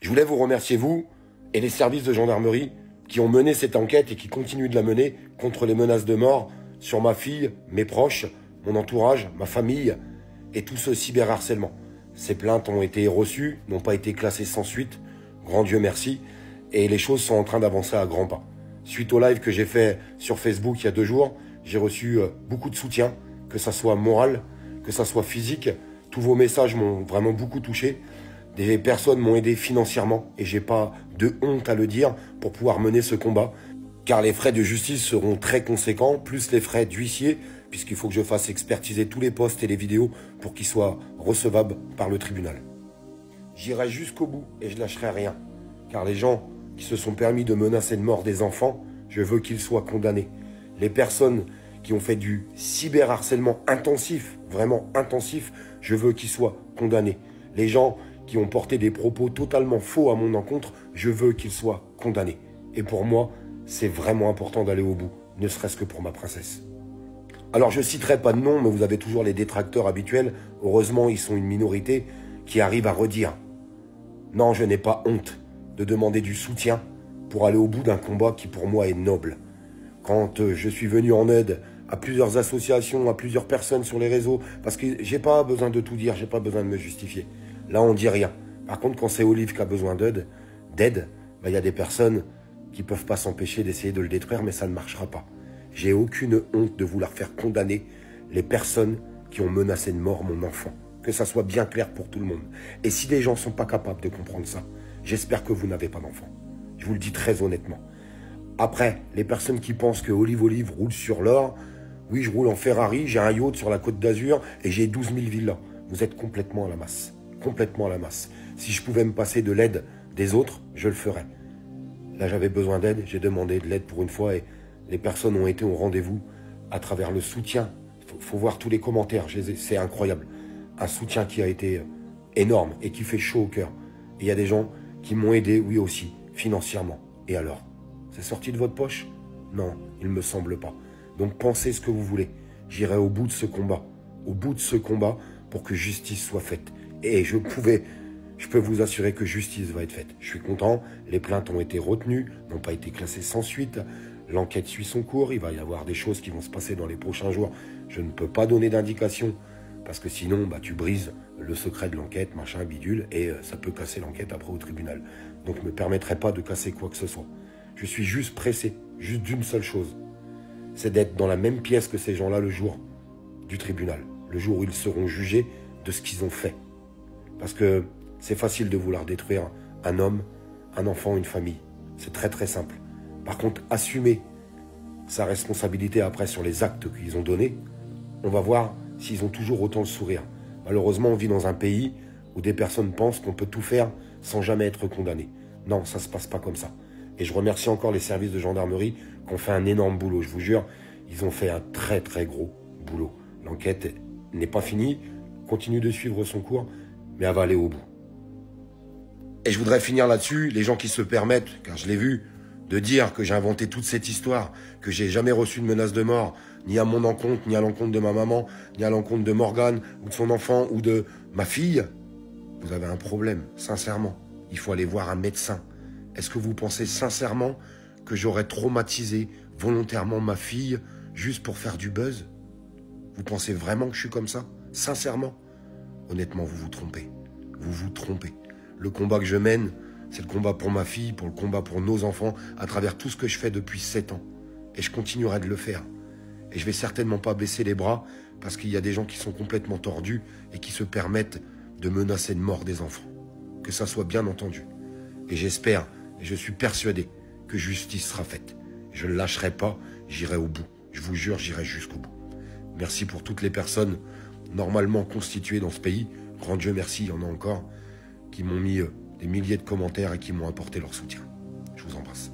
Je voulais vous remercier, vous et les services de gendarmerie qui ont mené cette enquête et qui continuent de la mener contre les menaces de mort sur ma fille, mes proches, mon entourage, ma famille et tout ce cyberharcèlement. Ces plaintes ont été reçues, n'ont pas été classées sans suite, grand Dieu merci, et les choses sont en train d'avancer à grands pas. Suite au live que j'ai fait sur Facebook il y a 2 jours, j'ai reçu beaucoup de soutien, que ça soit moral, que ça soit physique. Tous vos messages m'ont vraiment beaucoup touché. Des personnes m'ont aidé financièrement et j'ai pas de honte à le dire pour pouvoir mener ce combat. Car les frais de justice seront très conséquents, plus les frais d'huissier, puisqu'il faut que je fasse expertiser tous les posts et les vidéos pour qu'ils soient recevables par le tribunal. J'irai jusqu'au bout et je lâcherai rien. Car les gens qui se sont permis de menacer de mort des enfants, je veux qu'ils soient condamnés. Les personnes qui ont fait du cyberharcèlement intensif, vraiment intensif, je veux qu'ils soient condamnés. Les gens qui ont porté des propos totalement faux à mon encontre, je veux qu'ils soient condamnés. Et pour moi, c'est vraiment important d'aller au bout, ne serait-ce que pour ma princesse. Alors je citerai pas de nom, mais vous avez toujours les détracteurs habituels. Heureusement, ils sont une minorité qui arrive à redire. Non, je n'ai pas honte de demander du soutien pour aller au bout d'un combat qui pour moi est noble. Quand je suis venu en aide à plusieurs associations, à plusieurs personnes sur les réseaux, parce que j'ai pas besoin de tout dire, j'ai pas besoin de me justifier. Là, on dit rien. Par contre, quand c'est Olive qui a besoin d'aide, il y a des personnes qui peuvent pas s'empêcher d'essayer de le détruire, mais ça ne marchera pas. J'ai aucune honte de vouloir faire condamner les personnes qui ont menacé de mort mon enfant. Que ça soit bien clair pour tout le monde. Et si les gens sont pas capables de comprendre ça, j'espère que vous n'avez pas d'enfant. Je vous le dis très honnêtement. Après, les personnes qui pensent que Olive roule sur l'or, oui, je roule en Ferrari, j'ai un yacht sur la Côte d'Azur et j'ai 12 000 villas. Vous êtes complètement à la masse. Complètement à la masse. Si je pouvais me passer de l'aide des autres, je le ferais. Là, j'avais besoin d'aide, j'ai demandé de l'aide pour une fois et les personnes ont été au rendez-vous à travers le soutien. Faut voir tous les commentaires, c'est incroyable. Un soutien qui a été énorme et qui fait chaud au cœur. Et il y a des gens qui m'ont aidé, oui aussi, financièrement. Et alors? C'est sorti de votre poche? Non, il ne me semble pas. Donc pensez ce que vous voulez. J'irai au bout de ce combat. Au bout de ce combat pour que justice soit faite. Et je peux vous assurer que justice va être faite. Je suis content, les plaintes ont été retenues, n'ont pas été classées sans suite. L'enquête suit son cours, il va y avoir des choses qui vont se passer dans les prochains jours. Je ne peux pas donner d'indication, parce que sinon, tu brises le secret de l'enquête, machin, bidule, et ça peut casser l'enquête après au tribunal. Donc je ne me permettrai pas de casser quoi que ce soit. Je suis juste pressé, juste d'une seule chose. C'est d'être dans la même pièce que ces gens-là le jour du tribunal. Le jour où ils seront jugés de ce qu'ils ont fait. Parce que c'est facile de vouloir détruire un homme, un enfant, une famille. C'est très très simple. Par contre, assumer sa responsabilité après sur les actes qu'ils ont donnés, on va voir s'ils ont toujours autant le sourire. Malheureusement, on vit dans un pays où des personnes pensent qu'on peut tout faire sans jamais être condamné. Non, ça ne se passe pas comme ça. Et je remercie encore les services de gendarmerie qui ont fait un énorme boulot. Je vous jure, ils ont fait un très très gros boulot. L'enquête n'est pas finie, continue de suivre son cours, mais elle va aller au bout. Et je voudrais finir là-dessus, les gens qui se permettent, car je l'ai vu, de dire que j'ai inventé toute cette histoire, que j'ai jamais reçu de menace de mort, ni à mon encontre, ni à l'encontre de ma maman, ni à l'encontre de Morgane, ou de son enfant, ou de ma fille, vous avez un problème, sincèrement. Il faut aller voir un médecin. Est-ce que vous pensez sincèrement que j'aurais traumatisé volontairement ma fille juste pour faire du buzz? Vous pensez vraiment que je suis comme ça? Sincèrement? Honnêtement, vous vous trompez. Vous vous trompez. Le combat que je mène, c'est le combat pour ma fille, pour le combat pour nos enfants, à travers tout ce que je fais depuis 7 ans. Et je continuerai de le faire. Et je vais certainement pas baisser les bras, parce qu'il y a des gens qui sont complètement tordus et qui se permettent de menacer de mort des enfants. Que ça soit bien entendu. Et j'espère, et je suis persuadé, que justice sera faite. Je ne lâcherai pas, j'irai au bout. Je vous jure, j'irai jusqu'au bout. Merci pour toutes les personnes normalement constituées dans ce pays. Grand Dieu merci, il y en a encore, qui m'ont mis des milliers de commentaires et qui m'ont apporté leur soutien. Je vous embrasse.